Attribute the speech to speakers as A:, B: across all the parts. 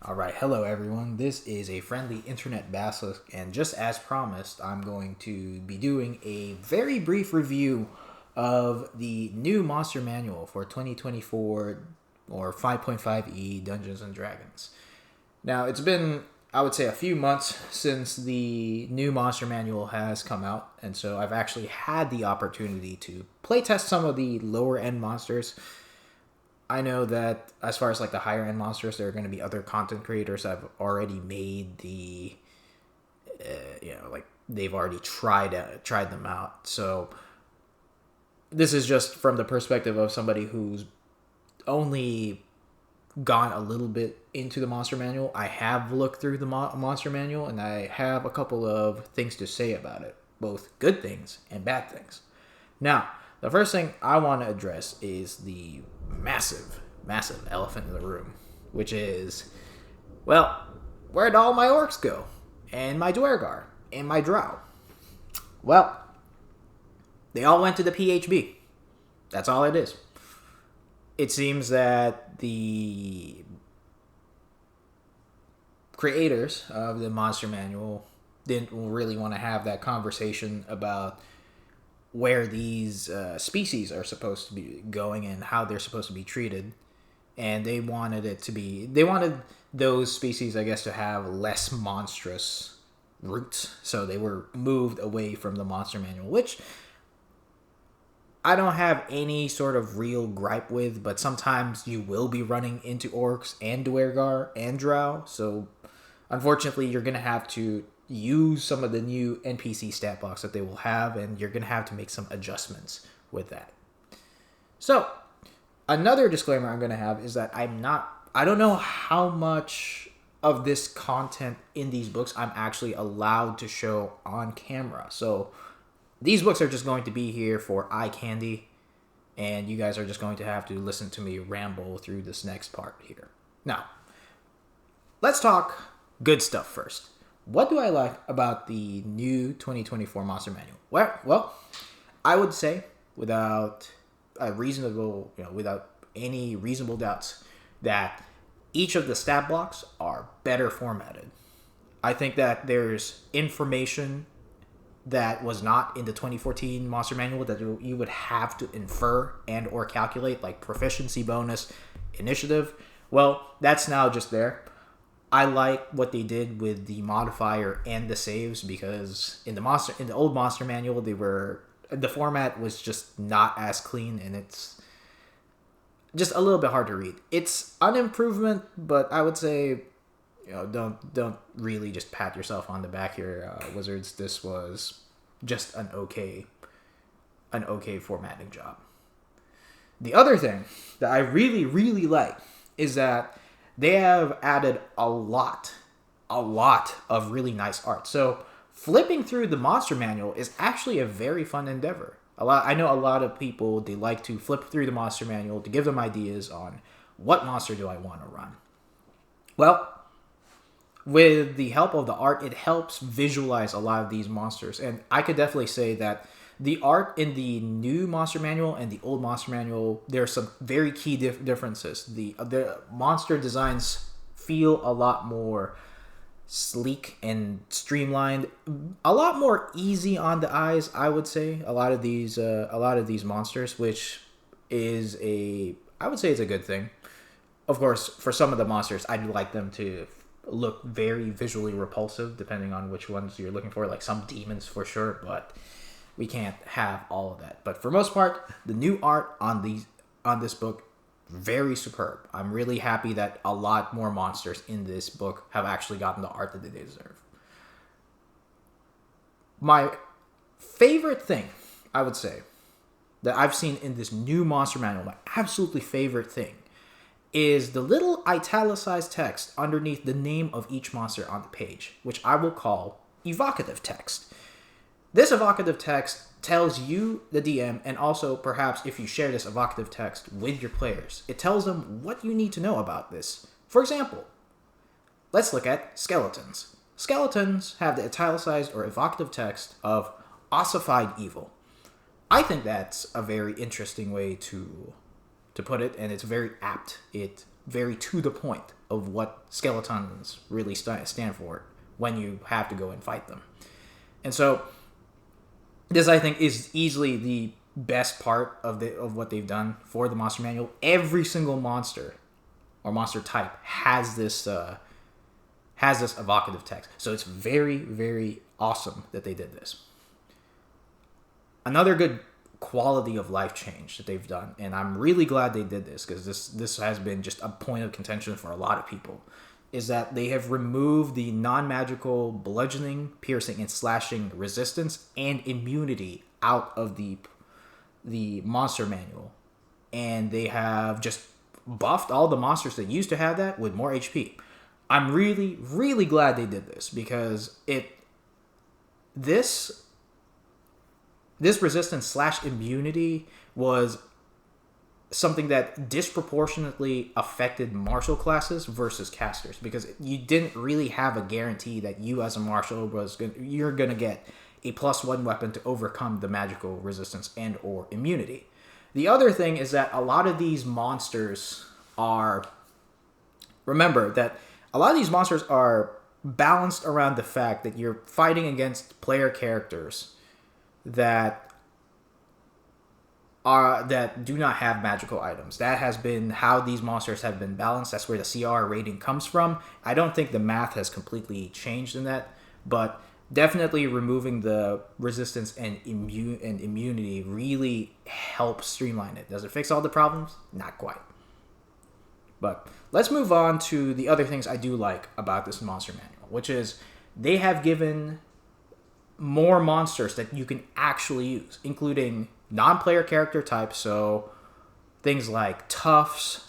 A: All right, hello everyone. This is a friendly internet basilisk, and just as promised, I'm going to be doing a very brief review of the new monster manual for 2024 or 5.5e Dungeons and Dragons. Now, it's been, I would say, a few months since the new monster manual has come out, and so I've actually had the opportunity to playtest some of the lower end monsters. I know that as far as like the higher end monsters, there are going to be other content creators that have already made like they've already tried them out. So this is just from the perspective of somebody who's only gone a little bit into the monster manual. I have looked through the monster manual, and I have a couple of things to say about it, both good things and bad things. Now, the first thing I want to address is the massive elephant in the room, which is, well, where'd all my orcs go? And my Dwergar? And my Drow? Well, they all went to the PHB. That's all it is. It seems that the creators of the monster manual didn't really want to have that conversation about where these species are supposed to be going and how they're supposed to be treated. And they wanted those species, I guess, to have less monstrous roots. So they were moved away from the monster manual, which I don't have any sort of real gripe with, but sometimes you will be running into orcs and Dwergar and Drow. So unfortunately, you're going to have to use some of the new NPC stat blocks that they will have, and you're going to have to make some adjustments with that. So, another disclaimer I'm going to have is that I don't know how much of this content in these books I'm actually allowed to show on camera. So, these books are just going to be here for eye candy, and you guys are just going to have to listen to me ramble through this next part here. Now, let's talk good stuff first. What do I like about the new 2024 Monster Manual? Well, I would say without any reasonable doubts, that each of the stat blocks are better formatted. I think that there's information that was not in the 2014 Monster Manual that you would have to infer and or calculate, like proficiency bonus, initiative. Well, that's now just there. I like what they did with the modifier and the saves, because in the old monster manual the format was just not as clean, and it's just a little bit hard to read. It's an improvement, but I would say, don't really just pat yourself on the back here, Wizards. This was just an okay formatting job. The other thing that I really like is that they have added a lot of really nice art. So flipping through the monster manual is actually a very fun endeavor. I know a lot of people, they like to flip through the monster manual to give them ideas on what monster do I want to run. Well, with the help of the art, it helps visualize a lot of these monsters. And I could definitely say that the art in the new monster manual and the old monster manual, there are some very key differences. The monster designs feel a lot more sleek and streamlined, a lot more easy on the eyes, I would say. A lot of these monsters, which is I would say it's a good thing. Of course, for some of the monsters, I'd like them to look very visually repulsive, depending on which ones you're looking for. Like some demons for sure, but we can't have all of that. But for most part, the new art on this book, very superb. I'm really happy that a lot more monsters in this book have actually gotten the art that they deserve. My favorite thing, I would say, that I've seen in this new monster manual, my absolutely favorite thing, is the little italicized text underneath the name of each monster on the page, which I will call evocative text. This evocative text tells you, the DM, and also perhaps if you share this evocative text with your players, it tells them what you need to know about this. For example, let's look at skeletons. Skeletons have the italicized or evocative text of ossified evil. I think that's a very interesting way to put it, and it's very apt. It's very to the point. of what skeletons really stand for when you have to go and fight them. And so this, I think, is easily the best part of what they've done for the monster manual. Every single monster or monster type has this evocative text. So it's very, very awesome that they did this. Another good quality of life change that they've done, and I'm really glad they did this because this has been just a point of contention for a lot of people, is that they have removed the non-magical bludgeoning, piercing, and slashing resistance and immunity out of the monster manual, and they have just buffed all the monsters that used to have that with more HP. I'm really, really glad they did this because this resistance / immunity was something that disproportionately affected martial classes versus casters, because you didn't really have a guarantee that you as a martial you're going to get a +1 weapon to overcome the magical resistance and or immunity. The other thing is that a lot of these monsters are balanced around the fact that you're fighting against player characters that do not have magical items. That has been how these monsters have been balanced. That's where the CR rating comes from. I don't think the math has completely changed in that, but definitely removing the resistance and immunity really helps streamline it. Does it fix all the problems? Not quite. But let's move on to the other things I do like about this monster manual, which is they have given more monsters that you can actually use, including non-player character types, so things like toughs,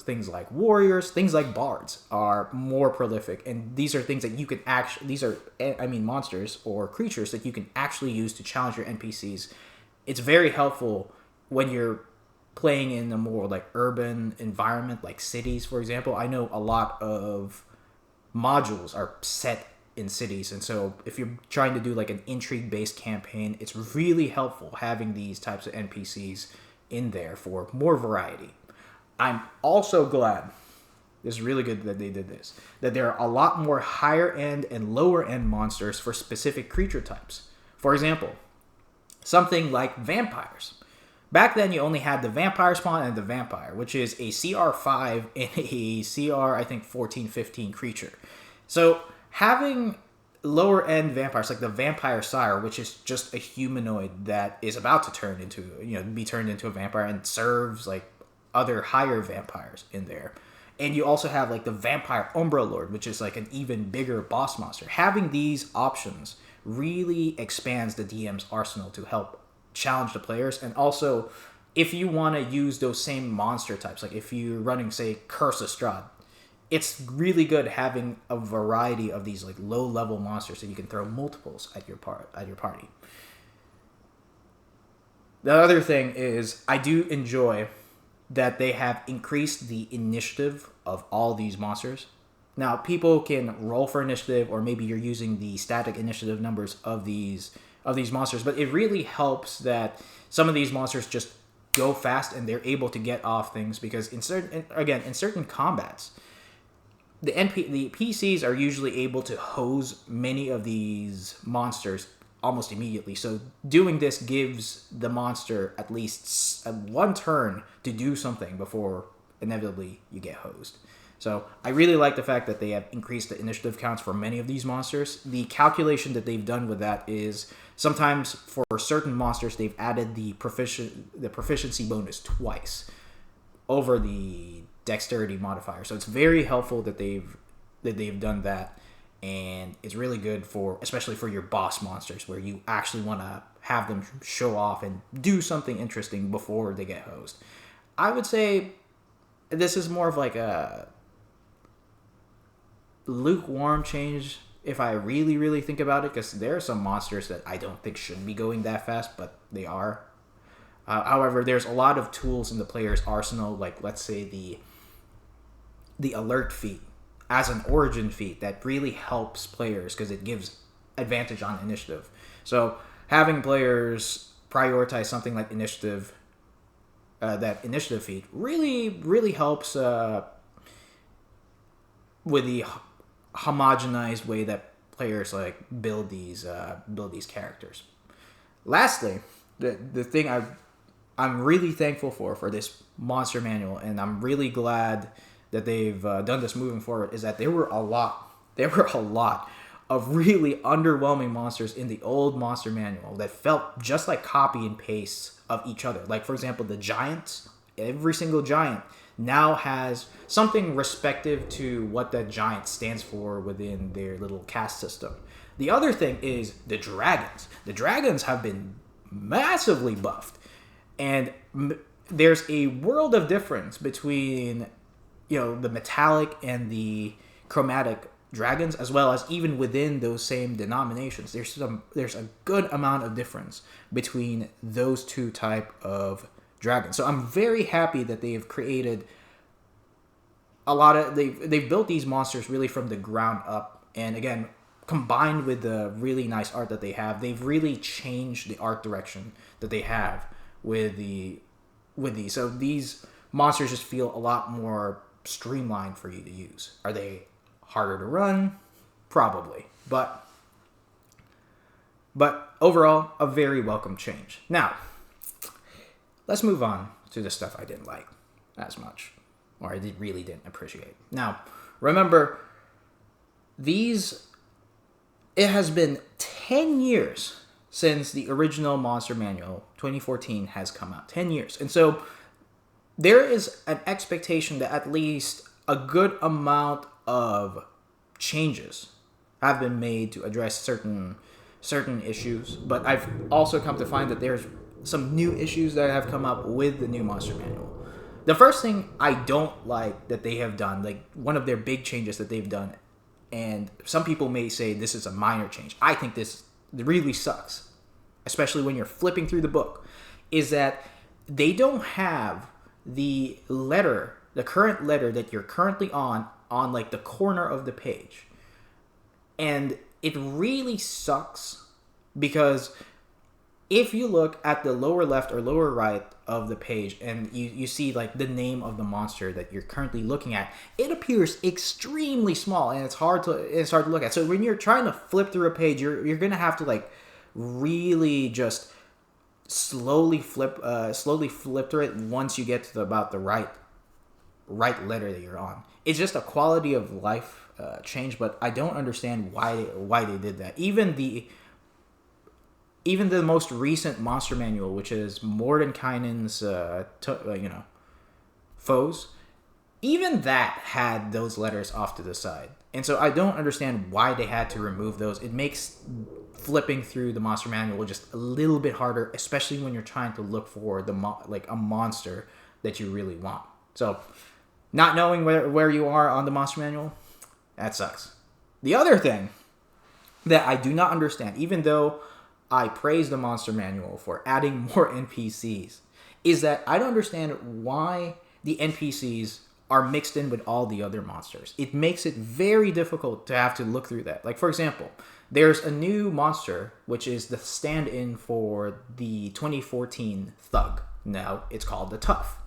A: things like warriors, things like bards are more prolific, and these are things that you can monsters or creatures that you can actually use to challenge your NPCs. It's very helpful when you're playing in a more like urban environment, like cities, for example. I know a lot of modules are set in cities, and so if you're trying to do like an intrigue-based campaign, it's really helpful having these types of NPCs in there for more variety. I'm also glad, this is really good that they did this, that there are a lot more higher end and lower end monsters for specific creature types. For example, something like vampires. Back then, you only had the vampire spawn and the vampire, which is a CR5 and a CR, I think, 14, 15 creature. So having lower end vampires like the Vampire Sire, which is just a humanoid that is about to be turned into a vampire and serves like other higher vampires in there. And you also have like the Vampire Umbra Lord, which is like an even bigger boss monster. Having these options really expands the DM's arsenal to help challenge the players. And also, if you want to use those same monster types, like if you're running, say, Curse of Strahd, it's really good having a variety of these like low-level monsters that you can throw multiples at your party. The other thing is, I do enjoy that they have increased the initiative of all these monsters. Now, people can roll for initiative, or maybe you're using the static initiative numbers of these monsters, but it really helps that some of these monsters just go fast and they're able to get off things, because in certain combats, the PCs are usually able to hose many of these monsters almost immediately. So doing this gives the monster at least one turn to do something before inevitably you get hosed. So I really like the fact that they have increased the initiative counts for many of these monsters. The calculation that they've done with that is sometimes for certain monsters they've added the proficiency bonus twice over the dexterity modifier. So it's very helpful that they've done that, and it's really good especially for your boss monsters, where you actually want to have them show off and do something interesting before they get hosed. I would say this is more of like a lukewarm change if I really, really think about it, because there are some monsters that I don't think should be going that fast, but they are. However, there's a lot of tools in the player's arsenal, like let's say the alert feat as an origin feat that really helps players because it gives advantage on initiative. So having players prioritize something like initiative, that initiative feat really, really helps with the homogenized way that players like build these characters. Lastly, the thing I'm really thankful for this monster manual, and I'm really glad that they've done this moving forward, is that there were a lot of really underwhelming monsters in the old monster manual that felt just like copy and paste of each other. Like, for example, the giants. Every single giant now has something respective to what that giant stands for within their little caste system. The other thing is the dragons. The dragons have been massively buffed, and there's a world of difference between, the metallic and the chromatic dragons, as well as even within those same denominations. There's a good amount of difference between those two type of dragons. So I'm very happy that they've created they've built these monsters really from the ground up, and again, combined with the really nice art that they have, they've really changed the art direction that they have with these. So these monsters just feel a lot more streamlined for you to use. Are they harder to run? Probably. But overall, a very welcome change. Now, let's move on to the stuff I didn't like as much, or I really didn't appreciate. Now, remember, it has been 10 years since the original Monster Manual 2014 has come out. 10 years. And so there is an expectation that at least a good amount of changes have been made to address certain issues. But I've also come to find that there's some new issues that have come up with the new Monster Manual. The first thing I don't like that they have done, like one of their big changes that they've done, and some people may say this is a minor change, I think this really sucks, especially when you're flipping through the book, is that they don't have the current letter that you're currently on like the corner of the page. And it really sucks, because if you look at the lower left or lower right of the page and you see like the name of the monster that you're currently looking at, it appears extremely small, and it's hard to look at. So when you're trying to flip through a page, you're gonna have to like really just slowly flip through it once you get to about the right letter that you're on. It's just a quality of life change, but I don't understand why they did that. Even the most recent Monster Manual, which is Mordenkainen's foes, even that had those letters off to the side. And so I don't understand why they had to remove those. It makes flipping through the Monster Manual just a little bit harder, especially when you're trying to look for a monster that you really want. So not knowing where you are on the Monster Manual, that sucks. The other thing that I do not understand, even though I praise the Monster Manual for adding more NPCs, is that I don't understand why the NPCs are mixed in with all the other monsters. It makes it very difficult to have to look through that. Like, for example, there's a new monster, which is the stand-in for the 2014 Thug. Now, it's called the Tough.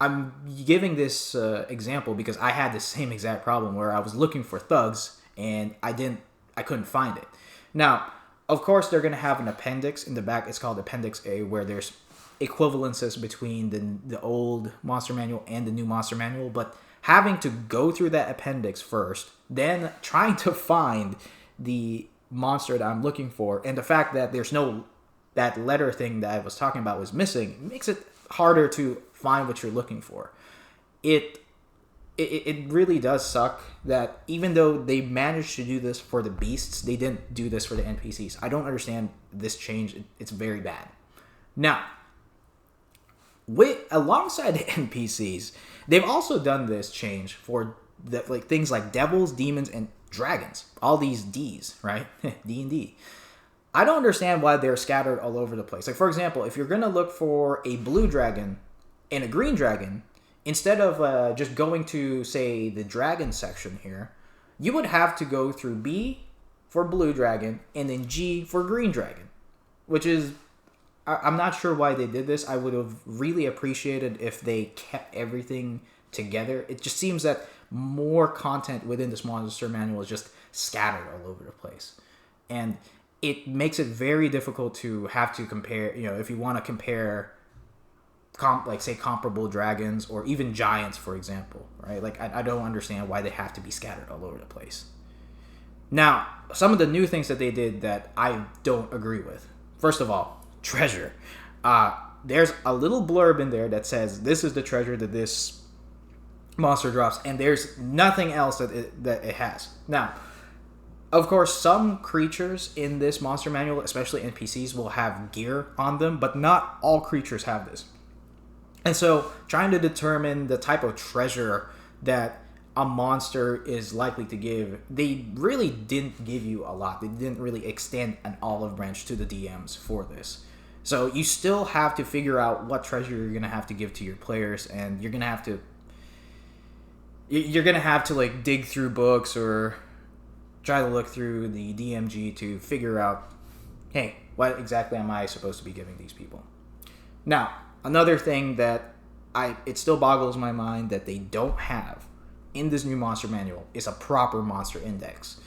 A: I'm giving this example because I had the same exact problem where I was looking for thugs and I couldn't find it. Now, of course, they're going to have an appendix in the back. It's called Appendix A, where there's equivalences between the old Monster Manual and the new Monster Manual. But having to go through that appendix first, then trying to find the monster that I'm looking for, and the fact that that letter thing that I was talking about was missing, makes it harder to find what you're looking for. It really does suck that even though they managed to do this for the beasts, they didn't do this for the NPCs. I don't understand this change. It's very bad. Now, alongside the NPCs, they've also done this change for things like devils, demons, and dragons. All these Ds, right? D&D. I don't understand why they're scattered all over the place. Like, for example, if you're going to look for a blue dragon and a green dragon, instead of just going to, say, the dragon section here, you would have to go through B for blue dragon and then G for green dragon, which is, I'm not sure why they did this. I would have really appreciated if they kept everything together. It just seems that more content within this monster manual is just scattered all over the place. And it makes it very difficult to have to compare, if you want to compare say comparable dragons or even giants, for example, right? Like I don't understand why they have to be scattered all over the place. Now, some of the new things that they did that I don't agree with. First of all, treasure. There's a little blurb in there that says this is the treasure that this monster drops, and there's nothing else that it has. Now, of course, some creatures in this monster manual, especially NPCs, will have gear on them, but not all creatures have this. And so, trying to determine the type of treasure that a monster is likely to give, they really didn't give you a lot. They didn't really extend an olive branch to the DMs for this. So you still have to figure out what treasure you're going to have to give to your players, and you're going to have to like dig through books or try to look through the DMG to figure out, hey, what exactly am I supposed to be giving these people? Now, another thing that it still boggles my mind that they don't have in this new monster manual is a proper monster index.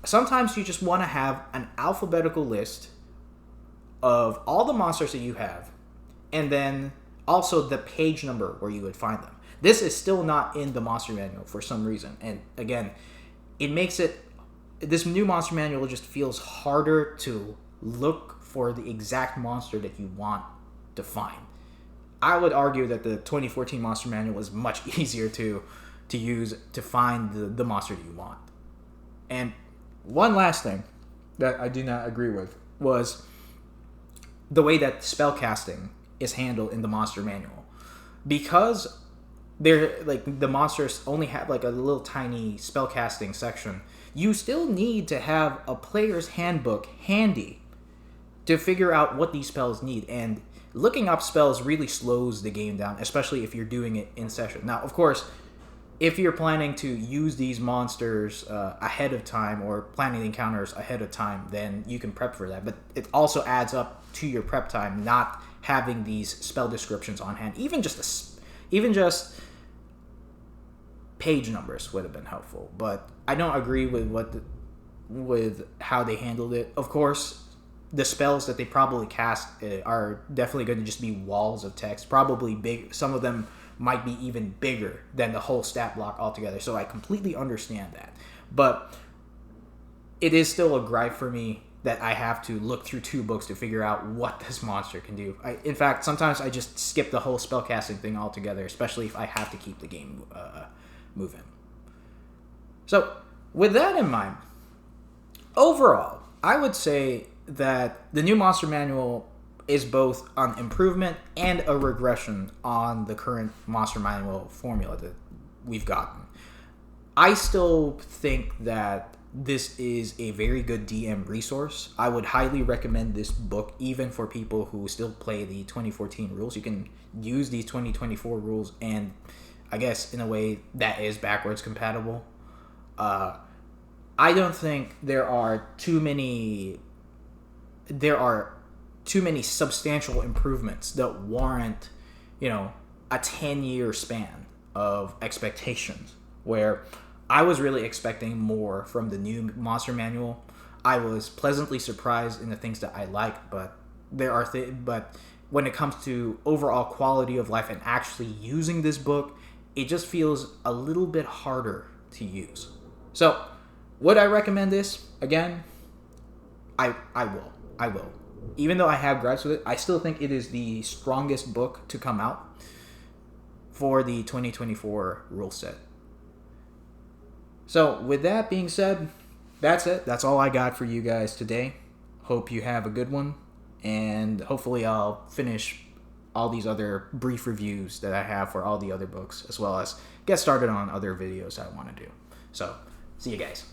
A: Sometimes you just want to have an alphabetical list of all the monsters that you have, and then also the page number where you would find them. This is still not in the monster manual for some reason, and again, it makes this new monster manual just feels harder to look for the exact monster that you want to find. I would argue that the 2014 monster manual is much easier to use to find the monster that you want. And one last thing that I do not agree with was the way that spellcasting is handled in the monster manual. Because the monsters only have like a little tiny spellcasting section, you still need to have a player's handbook handy to figure out what these spells need. And looking up spells really slows the game down, especially if you're doing it in session. Now, of course, if you're planning to use these monsters ahead of time or planning encounters ahead of time, then you can prep for that. But it also adds up to your prep time not having these spell descriptions on hand. Even just page numbers would have been helpful. But I don't agree with how they handled it. Of course, the spells that they probably cast are definitely going to just be walls of text, probably big. Some of them might be even bigger than the whole stat block altogether. So I completely understand that. But it is still a gripe for me that I have to look through 2 books to figure out what this monster can do. In fact, sometimes I just skip the whole spellcasting thing altogether, especially if I have to keep the game moving. So with that in mind, overall, I would say that the new monster manual is both an improvement and a regression on the current monster manual formula that we've gotten. I still think that this is a very good DM resource. I would highly recommend this book even for people who still play the 2014 rules. You can use these 2024 rules, and I guess in a way that is backwards compatible. I don't think there are too many substantial improvements that warrant, a 10-year span of expectations, where I was really expecting more from the new monster manual. I was pleasantly surprised in the things that I like, but but when it comes to overall quality of life and actually using this book, it just feels a little bit harder to use. So, would I recommend this? Again, I will. Even though I have gripes with it, I still think it is the strongest book to come out for the 2024 rule set. So, with that being said, that's it. That's all I got for you guys today. Hope you have a good one, and hopefully I'll finish all these other brief reviews that I have for all the other books, as well as get started on other videos I want to do. So, see you guys.